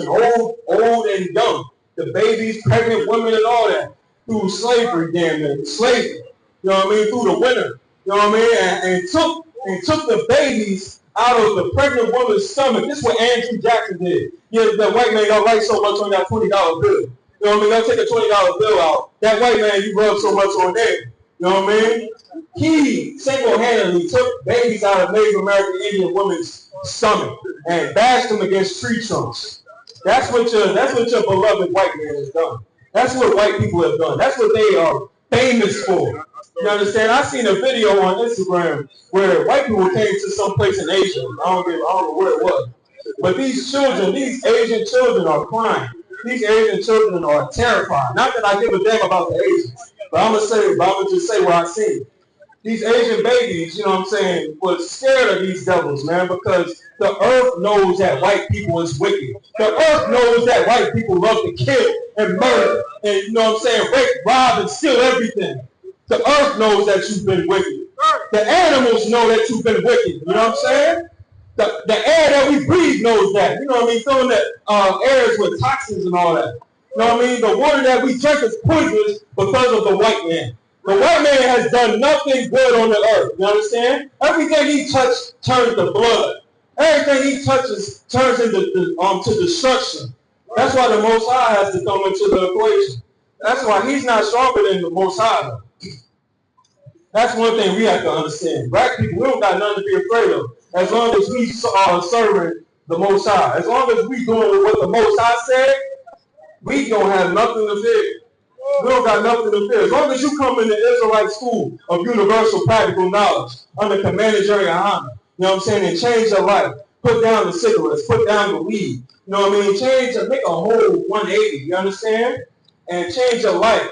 old and young, the babies, pregnant women, and all that, through slavery, damn near, slavery. You know what I mean? Through the winter. You know what I mean? And took the babies out of the pregnant woman's stomach. This is what Andrew Jackson did. Yeah, the white man don't write so much on that $20 bill. You know what I mean? They'll take a $20 bill out. That white man, you rub so much on there. You know what I mean? He single-handedly took babies out of Native American Indian women's stomach and bashed them against tree trunks. That's what your beloved white man has done. That's what white people have done. That's what they are famous for. You understand? I seen a video on Instagram where white people came to some place in Asia. I don't know where it was. But these children, these Asian children are crying. These Asian children are terrified. Not that I give a damn about the Asians, but I'm gonna just say what I seen. These Asian babies, you know what I'm saying, was scared of these devils, man, because the earth knows that white people is wicked. The earth knows that white people love to kill and murder and, you know what I'm saying, rape, rob, and steal everything. The earth knows that you've been wicked. The animals know that you've been wicked. You know what I'm saying? The air that we breathe knows that. You know what I mean? Filling the airs with toxins and all that. You know what I mean? The water that we drink is poisonous because of the white man. The white man has done nothing good on the earth. You understand? Everything he touched turns to blood. Everything he touches turns into to destruction. That's why the Most High has to come into the equation. That's why he's not stronger than the Most High. That's one thing we have to understand. Black people, we don't got nothing to be afraid of. As long as we are serving the Most High. As long as we doing what the Most High said, we don't have nothing to fear. We don't got nothing to fear. As long as you come in the Israelite school of universal practical knowledge under Commander Jerry Ahana, you know what I'm saying, and change your life. Put down the cigarettes, put down the weed. You know what I mean? Change and make a whole 180, you understand? And change your life.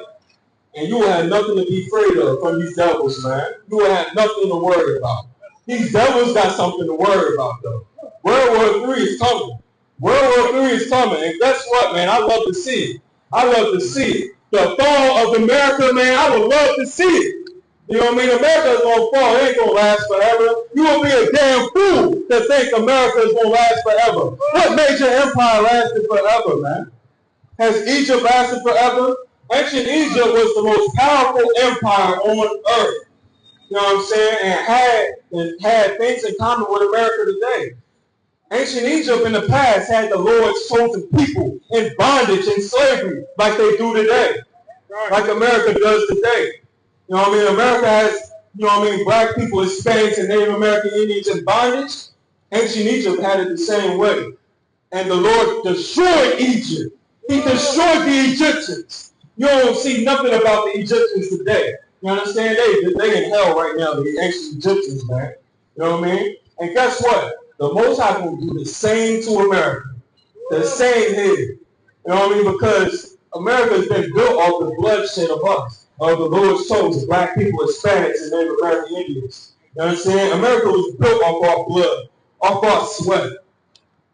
And you will have nothing to be afraid of from these devils, man. You will have nothing to worry about. These devils got something to worry about, though. World War III is coming. World War III is coming. And guess what, man? I love to see it. I love to see it. The fall of America, man, I would love to see it. You know what I mean? America is going to fall. It ain't going to last forever. You will be a damn fool to think America is going to last forever. What major empire lasted forever, man? Has Egypt lasted forever? Ancient Egypt was the most powerful empire on earth. You know what I'm saying? And had things in common with America today. Ancient Egypt in the past had the Lord's chosen people in bondage and slavery like they do today. Like America does today. You know what I mean? America has, you know what I mean, black people, Hispanics, and Native American Indians in bondage. Ancient Egypt had it the same way. And the Lord destroyed Egypt. He destroyed the Egyptians. You don't see nothing about the Egyptians today. You understand? They in hell right now, the ancient Egyptians, man. You know what I mean? And guess what? The Most High will do the same to America. The same here. You know what I mean? Because America has been built off the bloodshed of us, of the Lord's chosen, black people, Hispanics, and Native American Indians. You understand? America was built off our blood, off our sweat.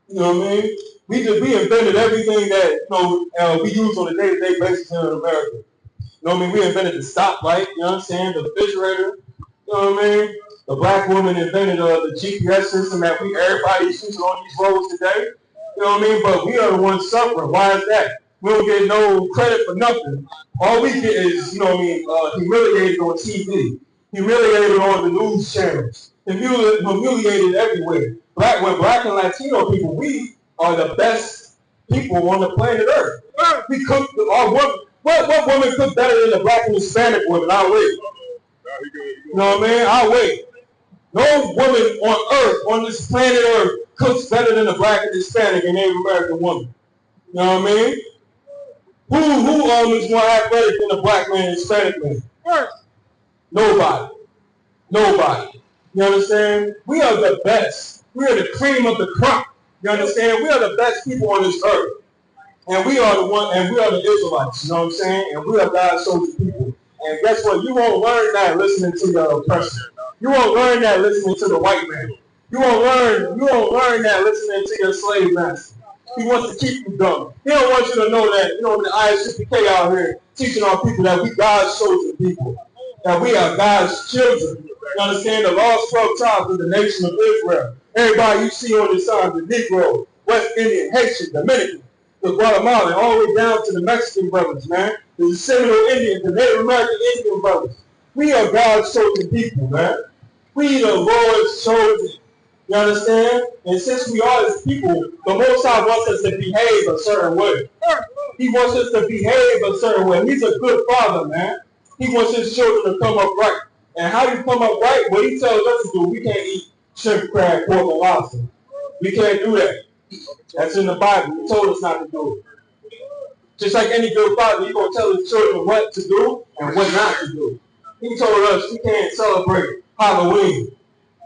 You know what I mean? We invented everything that we use on a day-to-day basis in America. You know what I mean? We invented the stoplight, you know what I'm saying? The refrigerator, you know what I mean? The black woman invented the GPS system that everybody's using on these roads today. You know what I mean? But we are the ones suffering. Why is that? We don't get no credit for nothing. All we get is, you know what I mean, humiliated on TV, humiliated on the news channels, humiliated everywhere. When black and Latino people, we are the best people on the planet Earth. We cook our women. What woman cook better than the black and Hispanic women? I'll wait. You know what I mean? I'll wait. No woman on Earth, on this planet Earth, cooks better than the black and Hispanic and Native American woman. You know what I mean? Who is more athletic than the black man and Hispanic man? Nobody. You understand? We are the best. We are the cream of the crop. You understand? We are the best people on this earth. And we are the Israelites, you know what I'm saying? And we are God's chosen people. And guess what? You won't learn that listening to your oppressor. You won't learn that listening to the white man. You won't learn that listening to your slave master. He wants to keep you dumb. He don't want you to know that, you know, the ISUPK out here teaching our people that we God's chosen people. That we are God's children. You understand? The lost 12 tribes of the nation of Israel. Everybody you see on the side, the Negro, West Indian, Haitian, Dominican, the Guatemalan, all the way down to the Mexican brothers, man. The Seminole Indians, the Native American Indian brothers. We are God's chosen people, man. We the Lord's chosen. You understand? And since we are His people, the Most High wants us to behave a certain way. He wants us to behave a certain way. He's a good father, man. He wants His children to come up right. And how you come up right? What He tells us to do. We can't eat shrimp, crab, pork, and lobster. We can't do that. That's in the Bible. He told us not to do it. Just like any good father, He's going to tell His children what to do and what not to do. He told us we can't celebrate Halloween.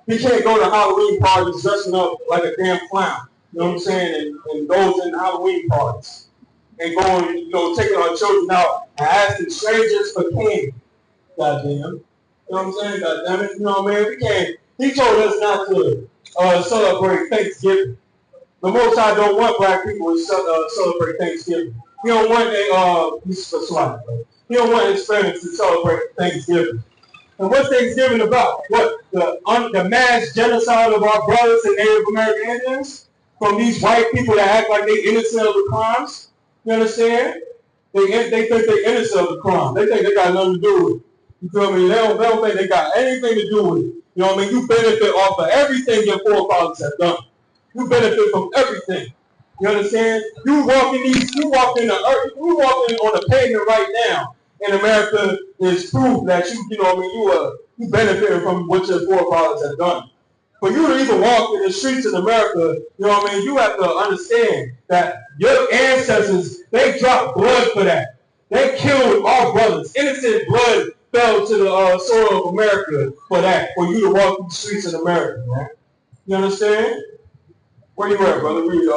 We can't go to Halloween parties dressing up like a damn clown. You know what I'm saying? And goes in Halloween parties. And going, taking our children out and asking strangers for candy. Goddamn. You know what I'm saying? Goddamn it. You know what I mean? We can't. He told us not to celebrate Thanksgiving. The Most High don't want black people to celebrate Thanksgiving. He don't want He don't want Hispanics to celebrate Thanksgiving. And what's Thanksgiving about? What? The mass genocide of our brothers and Native American Indians? From these white people that act like they innocent of the crimes? You understand? They think they're innocent of the crime. They think they got nothing to do with it. You feel me? They don't think they got anything to do with it. You know what I mean? You benefit off of everything your forefathers have done. You benefit from everything. You understand? You walking on the pavement right now in America is proof that you benefited from what your forefathers have done. For you to even walk in the streets in America, you have to understand that your ancestors, they dropped blood for that. They killed our brothers. Innocent blood fell to the soil of America for that, for you to walk through the streets in America, man. You understand? Where you at, brother? Read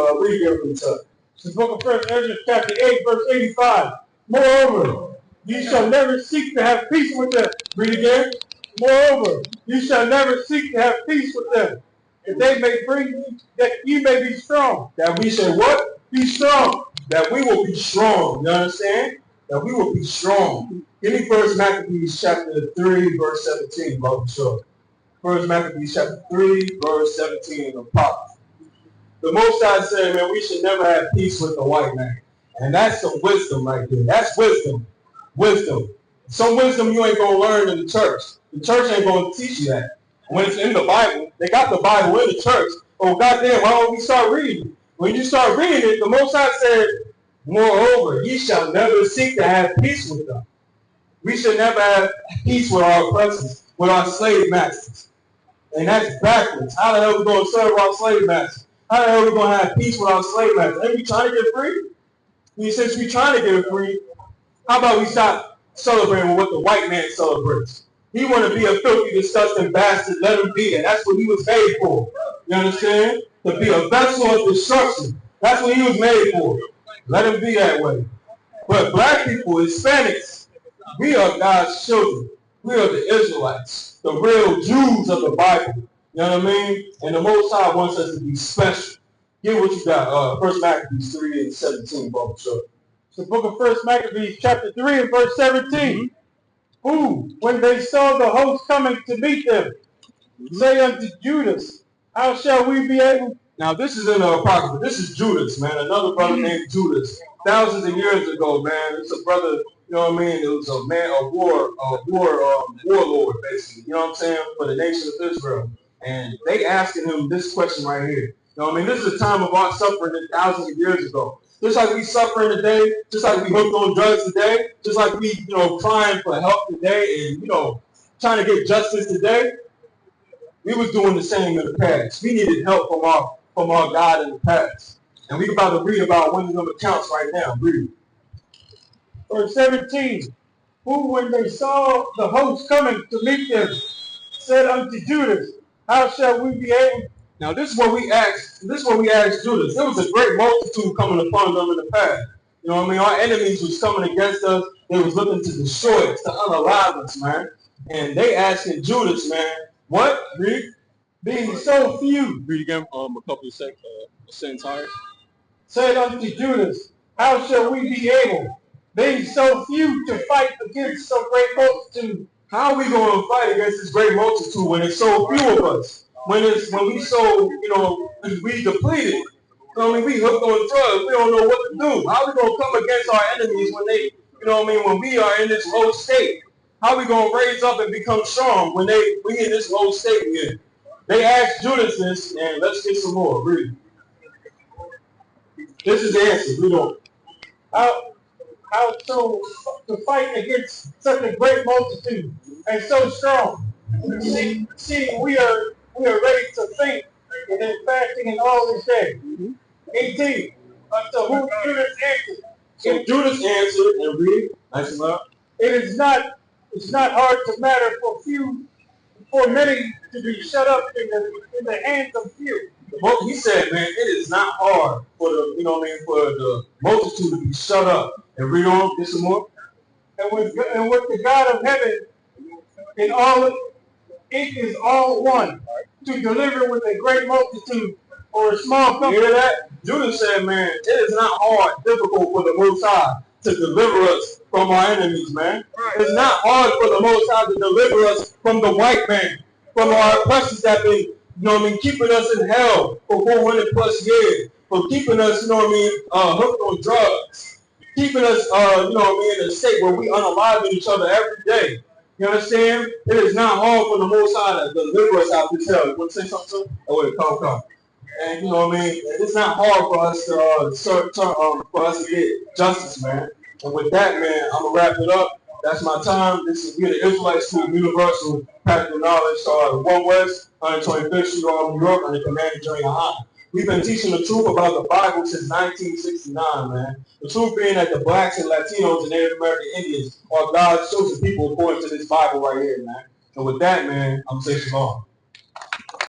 everything to us. The book of 1 Ezra, chapter 8, verse 85. Moreover, ye shall never seek to have peace with them. Read again. Moreover, you shall never seek to have peace with them, that they may bring that ye may be strong. That we should what? Be strong. That we will be strong. You understand? That we will be strong. Give me 1 Maccabees chapter 3, verse 17, brother. Sure. 1 Maccabees chapter 3, verse 17 of Pop. The Most High said, man, we should never have peace with the white man. And that's some wisdom right there. That's wisdom. Wisdom. Some wisdom you ain't going to learn in the church. The church ain't going to teach you that. When it's in the Bible, they got the Bible in the church. Oh, goddamn, why don't we start reading it? When you start reading it, the Most High said, moreover, ye shall never seek to have peace with them. We should never have peace with our oppressors, with our slave masters. And that's backwards. How the hell are we going to serve our slave masters? How the hell are we going to have peace with our slave masters? Ain't we trying to get free? I mean, since we trying to get free, how about we stop celebrating with what the white man celebrates? He want to be a filthy, disgusting bastard. Let him be that. That's what he was made for. You understand? To be a vessel of destruction. That's what he was made for. Let him be that way. But black people, Hispanics, we are God's children. We are the Israelites, the real Jews of the Bible. You know what I mean? And the Most High wants us to be special. Hear what you got. 1 Maccabees 3 and 17, brother. Sure. The book of 1 Maccabees, chapter 3 and verse 17. Who, when they saw the host coming to meet them, say unto Judas, how shall we be able? Now, this is in the Apocrypha. This is Judas, man. Another brother named Judas. Thousands of years ago, man. It's a brother, you know what I mean? It was a man, warlord, basically. You know what I'm saying? For the nation of Israel. And they asking him this question right here. You know what I mean? This is a time of our suffering thousands of years ago. Just like we suffering today, just like we hooked on drugs today, just like we, crying for help today and, trying to get justice today, we was doing the same in the past. We needed help from our God in the past. And we about to read about one of them accounts right now. Read. Verse 17. Who, when they saw the host coming to meet them, said unto Judas, how shall we be able? Now this is what we asked Judas. There was a great multitude coming upon them in the past. You know what I mean? Our enemies was coming against us. They was looking to destroy us, to unalive us, man. And they asking Judas, man, what? Read. Being so few. Read again a couple of sentences higher. Said unto Judas, how shall we be able, being so few, to fight against so great multitude? How are we going to fight against this great multitude when it's so few of us? When we so, we depleted. know what I mean? We hooked on drugs. We don't know what to do. How we gonna come against our enemies when they, you know what I mean, when we are in this low state? How we gonna raise up and become strong when we in this low state here? They asked Judas this, and let's get some more. Read. This is the answer. We don't. How so to fight against such a great multitude and so strong? See, we are ready to faint and then fasting and all this day. 18. To whom Judas answered. So Judas answered and read. Nice and loud. It's not hard to matter for many to be shut up in the hands of few. He said, man, it is not hard for the, you know what I mean, for the multitude to be shut up. And read on, get some more. And with the God of heaven, in all it is all one to deliver with a great multitude or a small company. You hear that? Judas said, man, it is not hard, difficult for the Most High to deliver us from our enemies, man. It's not hard for the Most High to deliver us from the white man, from our oppressors that been, you know what I mean, keeping us in hell for 400 plus years, for keeping us, you know what I mean, hooked on drugs, keeping us, you know what I mean, in a state where we unaliving each other every day. You understand? It is not hard for the Most High to deliver us out of this hell. You want to say something? Oh, wait, come. And you know what I mean? It's not hard for us to get justice, man. And with that, man, I'm gonna wrap it up. That's my time. This is the Israelite School Universal Practical Knowledge. So 1 West, 125th Street, New York, under Commander Junior High. We've been teaching the truth about the Bible since 1969, man. The truth being that the blacks and Latinos and Native American Indians are God's chosen people according to this Bible right here, man. And with that, man, I'm saying shalom.